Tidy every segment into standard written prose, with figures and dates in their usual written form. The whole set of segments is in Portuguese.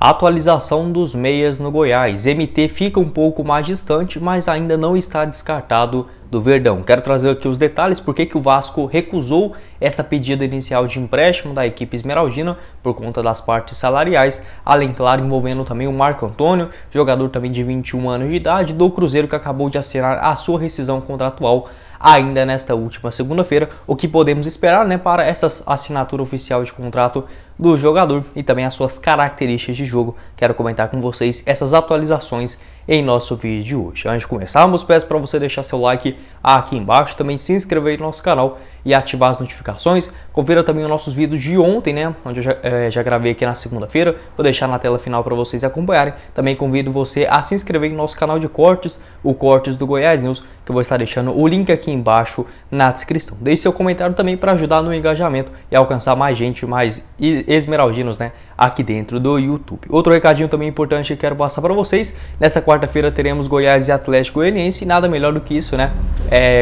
Atualização dos meias no Goiás. MT fica um pouco mais distante, mas ainda não está descartado do Verdão. Quero trazer aqui os detalhes porque que o Vasco recusou essa pedida inicial de empréstimo da equipe esmeraldina por conta das partes salariais, além, claro, envolvendo também o Marco Antônio, jogador também de 21 anos de idade, do Cruzeiro, que acabou de assinar a sua rescisão contratual ainda nesta última segunda-feira. O que podemos esperar, né, para essa assinatura oficial de contrato do jogador e também as suas características de jogo. Quero comentar com vocês essas atualizações em nosso vídeo de hoje. Antes de começarmos, peço para você deixar seu like aqui embaixo, também se inscrever no nosso canal e ativar as notificações. Confira também os nossos vídeos de ontem, né, onde eu já gravei aqui na segunda-feira. Vou deixar na tela final para vocês acompanharem. Também convido você a se inscrever no nosso canal de cortes, o Cortes do Goiás News, que eu vou estar deixando o link aqui embaixo na descrição. Deixe seu comentário também para ajudar no engajamento e alcançar mais gente, mais esmeraldinos, né, aqui dentro do YouTube. Outro recadinho também importante que quero passar para vocês: nessa quarta-feira teremos Goiás e Atlético Goianiense, e nada melhor do que isso, né,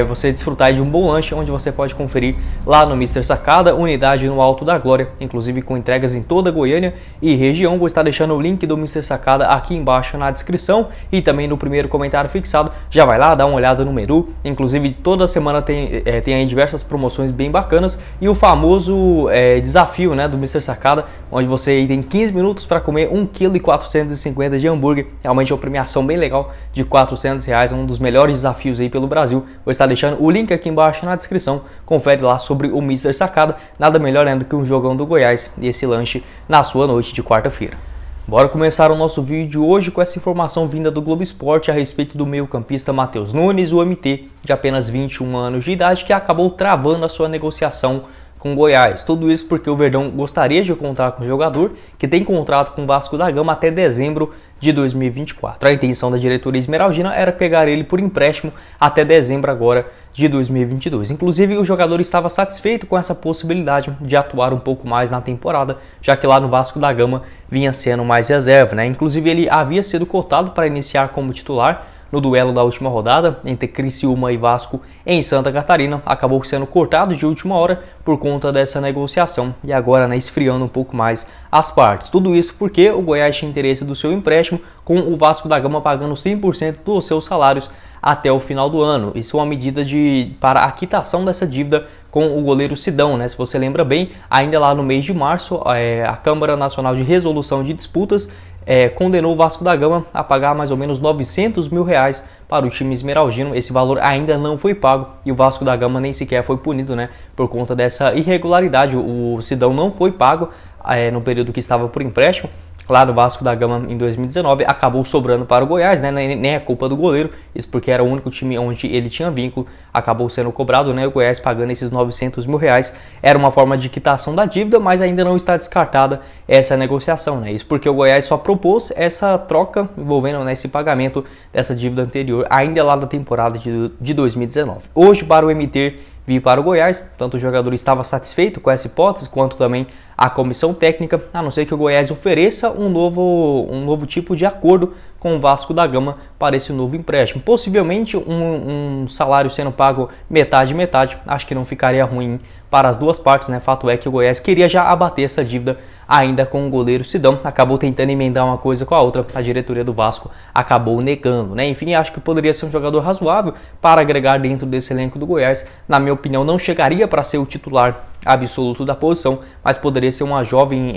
você desfrutar de um bom lanche, onde você pode conferir lá no Mr. Sacada, unidade no Alto da Glória, inclusive com entregas em toda Goiânia e região. Vou estar deixando o link do Mr. Sacada aqui embaixo na descrição e também no primeiro comentário fixado. Já vai lá, dá uma olhada no menu, inclusive toda semana tem aí diversas promoções bem bacanas, e o famoso desafio, né, do Mr. Sacada, onde você tem 15 minutos para comer 1,450 kg de hambúrguer. Realmente é uma premiação bem legal de R$400, um dos melhores desafios aí pelo Brasil. Vou estar deixando o link aqui embaixo na descrição. Confere lá sobre o Mr. Sacada. Nada melhor, né, do que um jogão do Goiás e esse lanche na sua noite de quarta-feira. Bora começar o nosso vídeo de hoje com essa informação vinda do Globo Esporte a respeito do meio-campista Matheus Nunes, o MT, de apenas 21 anos de idade, que acabou travando a sua negociação com o Goiás. Tudo isso porque o Verdão gostaria de contar com o jogador, que tem contrato com o Vasco da Gama até dezembro de 2024. A intenção da diretoria esmeraldina era pegar ele por empréstimo até dezembro agora de 2022. Inclusive, o jogador estava satisfeito com essa possibilidade de atuar um pouco mais na temporada, já que lá no Vasco da Gama vinha sendo mais reserva, né? Inclusive, ele havia sido cotado para iniciar como titular no duelo da última rodada entre Criciúma e Vasco em Santa Catarina. Acabou sendo cortado de última hora por conta dessa negociação e agora, né, esfriando um pouco mais as partes. Tudo isso porque o Goiás tinha interesse do seu empréstimo, com o Vasco da Gama pagando 100% dos seus salários até o final do ano. Isso é uma medida para a quitação dessa dívida com o goleiro Sidão, né? Se você lembra bem, ainda lá no mês de março, a Câmara Nacional de Resolução de Disputas condenou o Vasco da Gama a pagar mais ou menos R$900 mil para o time esmeraldino. Esse valor ainda não foi pago e o Vasco da Gama nem sequer foi punido, né, por conta dessa irregularidade. O Sidão não foi pago no período que estava por empréstimo. Claro, o Vasco da Gama em 2019 acabou sobrando para o Goiás, né? Nem é culpa do goleiro, isso porque era o único time onde ele tinha vínculo, acabou sendo cobrado, né? O Goiás pagando esses R$900 mil. Era uma forma de quitação da dívida, mas ainda não está descartada essa negociação, né? Isso porque o Goiás só propôs essa troca envolvendo, né, esse pagamento dessa dívida anterior, ainda lá da temporada de 2019. Hoje, para o MT vir para o Goiás, tanto o jogador estava satisfeito com essa hipótese, quanto também a comissão técnica, a não ser que o Goiás ofereça um novo tipo de acordo com o Vasco da Gama para esse novo empréstimo. Possivelmente um salário sendo pago metade. Acho que não ficaria ruim para as duas partes, né? Fato é que o Goiás queria já abater essa dívida ainda com o goleiro Sidão. Acabou tentando emendar uma coisa com a outra, a diretoria do Vasco acabou negando, né? Enfim, acho que poderia ser um jogador razoável para agregar dentro desse elenco do Goiás. Na minha opinião, não chegaria para ser o titular absoluto da posição, mas poderia ser uma jovem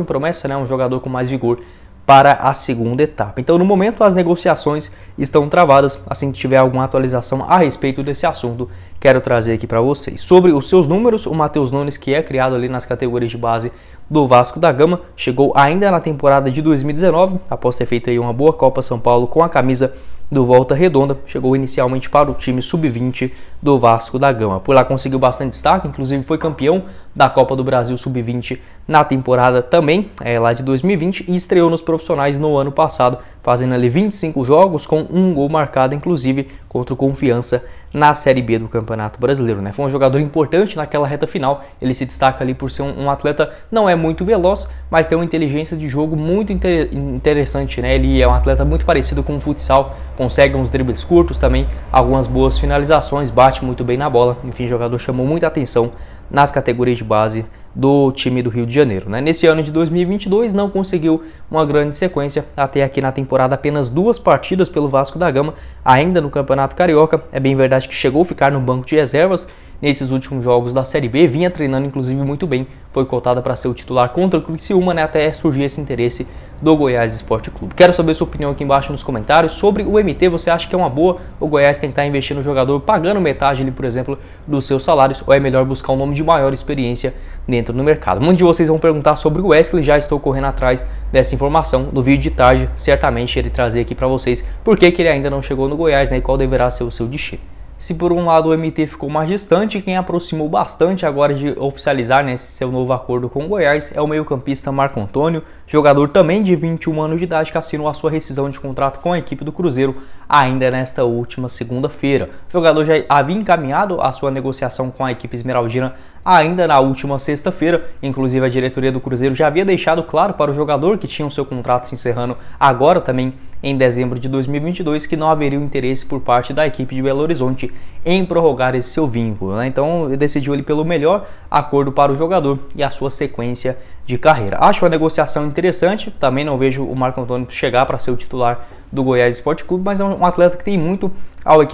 promessa, né? Um jogador com mais vigor para a segunda etapa. Então, no momento, as negociações estão travadas. Assim que tiver alguma atualização a respeito desse assunto, quero trazer aqui para vocês. Sobre os seus números, o Matheus Nunes, que é criado ali nas categorias de base do Vasco da Gama, chegou ainda na temporada de 2019, após ter feito aí uma boa Copa São Paulo com a camisa do Volta Redonda. Chegou inicialmente para o time sub-20 do Vasco da Gama. Por lá conseguiu bastante destaque, inclusive foi campeão da Copa do Brasil sub-20 na temporada também, lá de 2020, e estreou nos profissionais no ano passado, fazendo ali 25 jogos com um gol marcado, inclusive contra o Confiança na Série B do Campeonato Brasileiro, né? Foi um jogador importante naquela reta final. Ele se destaca ali por ser um atleta, não é muito veloz, mas tem uma inteligência de jogo muito interessante, né? Ele é um atleta muito parecido com o futsal, consegue uns dribles curtos também, algumas boas finalizações, bate muito bem na bola. Enfim, o jogador chamou muita atenção nas categorias de base do time do Rio de Janeiro, né? Nesse ano de 2022 não conseguiu uma grande sequência, até aqui na temporada apenas 2 partidas pelo Vasco da Gama, ainda no Campeonato Carioca. É bem verdade que chegou a ficar no banco de reservas nesses últimos jogos da Série B, vinha treinando inclusive muito bem, foi cotada para ser o titular contra o Criciúma, né, até surgir esse interesse do Goiás Esporte Clube. Quero saber sua opinião aqui embaixo nos comentários sobre o MT. Você acha que é uma boa o Goiás tentar investir no jogador pagando metade ali, por exemplo, dos seus salários, ou é melhor buscar um nome de maior experiência dentro do mercado? Muitos de vocês vão perguntar sobre o Wesley, já estou correndo atrás dessa informação no vídeo de tarde, certamente ele trazer aqui para vocês por que ele ainda não chegou no Goiás, né, e qual deverá ser o seu destino. Se por um lado o MT ficou mais distante, quem aproximou bastante agora de oficializar, né, esse seu novo acordo com o Goiás é o meio-campista Marco Antônio, jogador também de 21 anos de idade que assinou a sua rescisão de contrato com a equipe do Cruzeiro ainda nesta última segunda-feira. O jogador já havia encaminhado a sua negociação com a equipe esmeraldina ainda na última sexta-feira, inclusive a diretoria do Cruzeiro já havia deixado claro para o jogador que tinha o seu contrato se encerrando agora também em dezembro de 2022 que não haveria um interesse por parte da equipe de Belo Horizonte em prorrogar esse seu vínculo, né? Então decidiu ele pelo melhor acordo para o jogador e a sua sequência de carreira. Acho a negociação interessante, também não vejo o Marco Antônio chegar para ser o titular do Goiás Esporte Clube, mas é um atleta que tem muito ao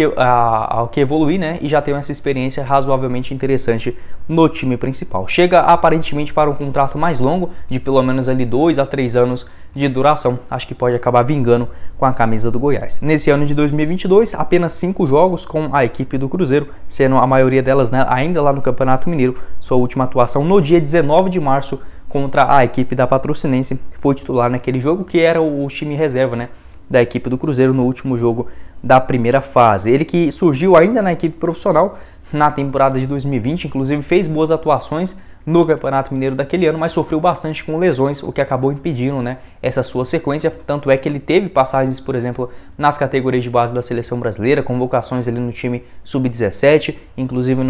que evoluir, né? E já tem essa experiência razoavelmente interessante no time principal. Chega aparentemente para um contrato mais longo, de pelo menos ali 2 a 3 anos de duração. Acho que pode acabar vingando com a camisa do Goiás. Nesse ano de 2022, apenas 5 jogos com a equipe do Cruzeiro, sendo a maioria delas, né, ainda lá no Campeonato Mineiro. Sua última atuação no dia 19 de março contra a equipe da Patrocinense. Foi titular naquele jogo que era o time reserva, né, da equipe do Cruzeiro no último jogo da primeira fase. Ele que surgiu ainda na equipe profissional na temporada de 2020, inclusive fez boas atuações no Campeonato Mineiro daquele ano, mas sofreu bastante com lesões, o que acabou impedindo, né, essa sua sequência. Tanto é que ele teve passagens, por exemplo, nas categorias de base da seleção brasileira, convocações ali no time sub-17, inclusive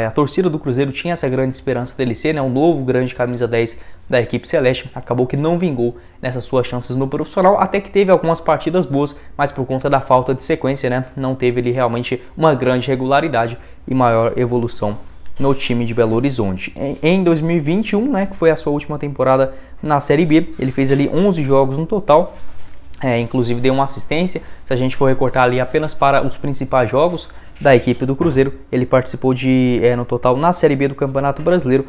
a torcida do Cruzeiro tinha essa grande esperança dele ser, né, um novo grande camisa 10 da equipe celeste. Acabou que não vingou nessas suas chances no profissional, até que teve algumas partidas boas, mas por conta da falta de sequência, né, não teve ali realmente uma grande regularidade e maior evolução no time de Belo Horizonte. Em 2021, né, que foi a sua última temporada na Série B, ele fez ali 11 jogos no total, inclusive deu uma assistência. Se a gente for recortar ali apenas para os principais jogos da equipe do Cruzeiro, ele participou no total na Série B do Campeonato Brasileiro,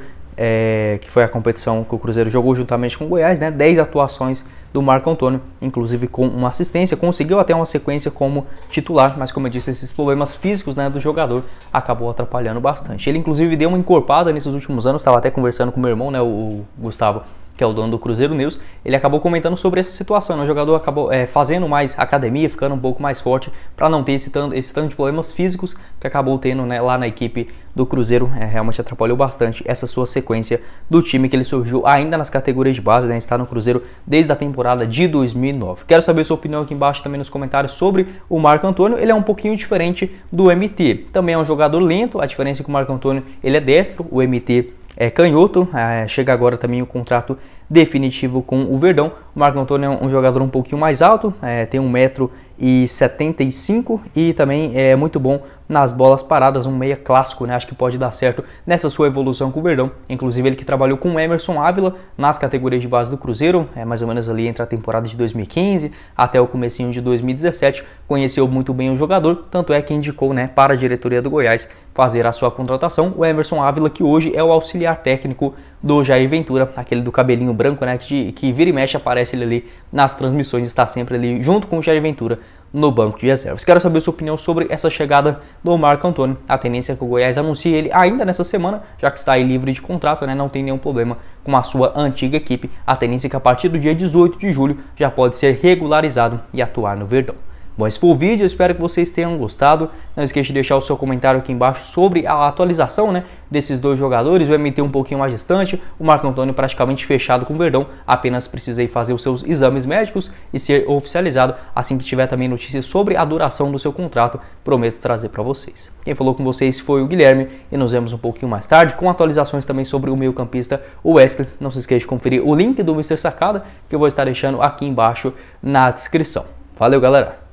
que foi a competição que o Cruzeiro jogou juntamente com o Goiás, né, 10 atuações do Marco Antônio, inclusive com uma assistência, conseguiu até uma sequência como titular, mas como eu disse, esses problemas físicos, né, do jogador acabou atrapalhando bastante. Ele inclusive deu uma encorpada nesses últimos anos, estava até conversando com meu irmão, né, o Gustavo, que é o dono do Cruzeiro News, ele acabou comentando sobre essa situação, né? O jogador acabou fazendo mais academia, ficando um pouco mais forte, para não ter esse tanto de problemas físicos que acabou tendo, né, lá na equipe do Cruzeiro. Realmente atrapalhou bastante essa sua sequência do time que ele surgiu ainda nas categorias de base, né? Está no Cruzeiro desde a temporada de 2009. Quero saber sua opinião aqui embaixo também nos comentários sobre o Marco Antônio. Ele é um pouquinho diferente do MT, também é um jogador lento, a diferença é que o Marco Antônio ele é destro, o MT é canhoto. Chega agora também o contrato definitivo com o Verdão. O Marco Antônio é um jogador um pouquinho mais alto, tem 1,75 m e também é muito bom nas bolas paradas, um meia clássico, né? Acho que pode dar certo nessa sua evolução com o Verdão. Inclusive ele que trabalhou com o Emerson Ávila nas categorias de base do Cruzeiro, mais ou menos ali entre a temporada de 2015 até o comecinho de 2017, conheceu muito bem o jogador, tanto é que indicou, né, para a diretoria do Goiás fazer a sua contratação. O Emerson Ávila, que hoje é o auxiliar técnico do Jair Ventura, aquele do cabelinho branco, né, que vira e mexe, aparece ele ali nas transmissões, está sempre ali junto com o Jair Ventura no banco de reservas. Quero saber sua opinião sobre essa chegada do Marco Antônio. A tendência é que o Goiás anuncie ele ainda nessa semana, já que está aí livre de contrato, né, não tem nenhum problema com a sua antiga equipe. A tendência é que a partir do dia 18 de julho já pode ser regularizado e atuar no Verdão. Bom, esse foi o vídeo, eu espero que vocês tenham gostado. Não esqueça de deixar o seu comentário aqui embaixo sobre a atualização, né, desses dois jogadores. O MT um pouquinho mais distante, o Marco Antônio praticamente fechado com o Verdão. Apenas precisei fazer os seus exames médicos e ser oficializado. Assim que tiver também notícias sobre a duração do seu contrato, prometo trazer para vocês. Quem falou com vocês foi o Guilherme e nos vemos um pouquinho mais tarde com atualizações também sobre o meio-campista, o Wesley. Não se esqueça de conferir o link do Mr. Sacada, que eu vou estar deixando aqui embaixo na descrição. Valeu, galera!